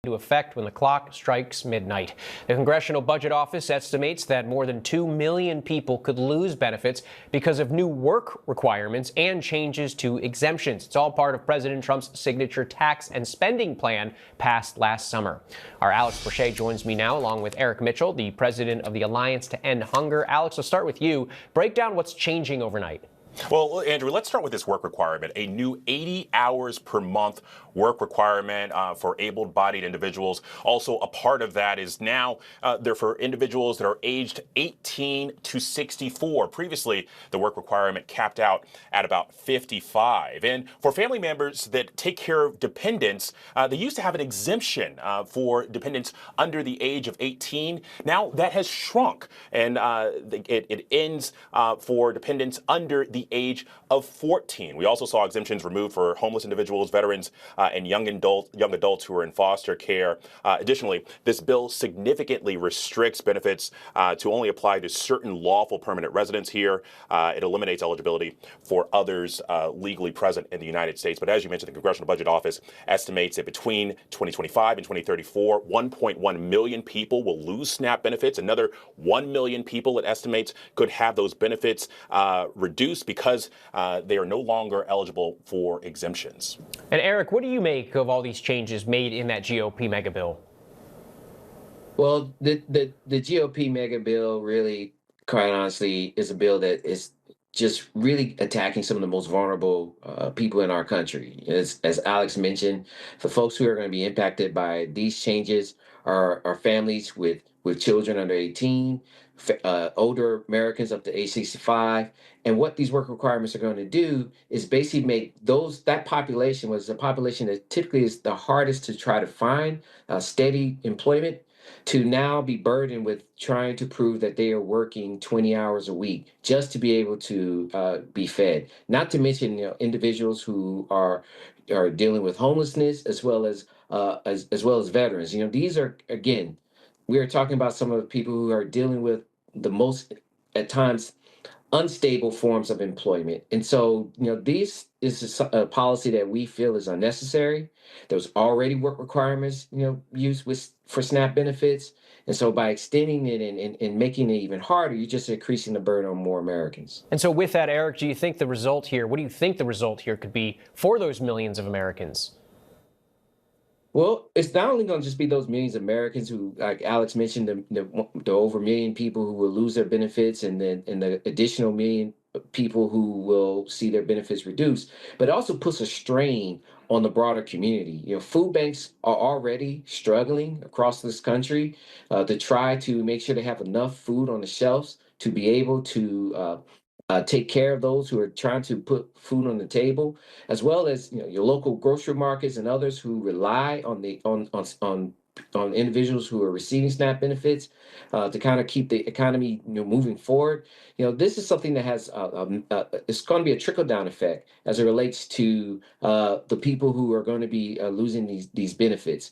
into effect when the clock strikes midnight. The Congressional Budget Office estimates that more than 2 million people could lose benefits because of new work requirements and changes to exemptions. It's all part of President Trump's signature tax and spending plan passed last summer. Our Alex Brochet joins me now, along with Eric Mitchell, the president of the Alliance to End Hunger. Alex, I'll start with you. Break down what's changing overnight. Well, Andrew, let's start with this work requirement, a new 80 hours per month work requirement for able-bodied individuals. Also, a part of that is now they're for individuals that are aged 18 to 64. Previously, the work requirement capped out at about 55. And for family members that take care of dependents, they used to have an exemption for dependents under the age of 18. Now that has shrunk, and it ends for dependents under the age of 14. We also saw exemptions removed for homeless individuals, veterans, and young adults who are in foster care. Additionally, this bill significantly restricts benefits to only apply to certain lawful permanent residents here. It eliminates eligibility for others legally present in the United States. But as you mentioned, the Congressional Budget Office estimates that between 2025 and 2034, 1.1 million people will lose SNAP benefits. Another 1 million people, it estimates, could have those benefits reduced because they are no longer eligible for exemptions. And Eric, what do you make of all these changes made in that GOP mega bill? Well, the GOP mega bill really, quite honestly, is a bill that is just really attacking some of the most vulnerable people in our country. As Alex mentioned, the folks who are going to be impacted by these changes are families with children under 18, older Americans up to age 65. And what these work requirements are going to do is basically make that population was a population that typically is the hardest to try to find steady employment, to now be burdened with trying to prove that they are working 20 hours a week just to be able to be fed. Not to mention, individuals who are dealing with homelessness as well as veterans. These are, again, we are talking about some of the people who are dealing with the most, at times, unstable forms of employment. And so, this is a policy that we feel is unnecessary. There was already work requirements, used for SNAP benefits. And so by extending it and making it even harder, you're just increasing the burden on more Americans. And so with that, Eric, what do you think the result here could be for those millions of Americans? Well, it's not only going to just be those millions of Americans who, like Alex mentioned, the over a million people who will lose their benefits, and the additional million people who will see their benefits reduced, but it also puts a strain on the broader community. Food banks are already struggling across this country to try to make sure they have enough food on the shelves to be able to take care of those who are trying to put food on the table, as well as your local grocery markets and others who rely on individuals who are receiving SNAP benefits to kind of keep the economy moving forward. This is something that has it's going to be a trickle down effect as it relates to the people who are going to be losing these benefits.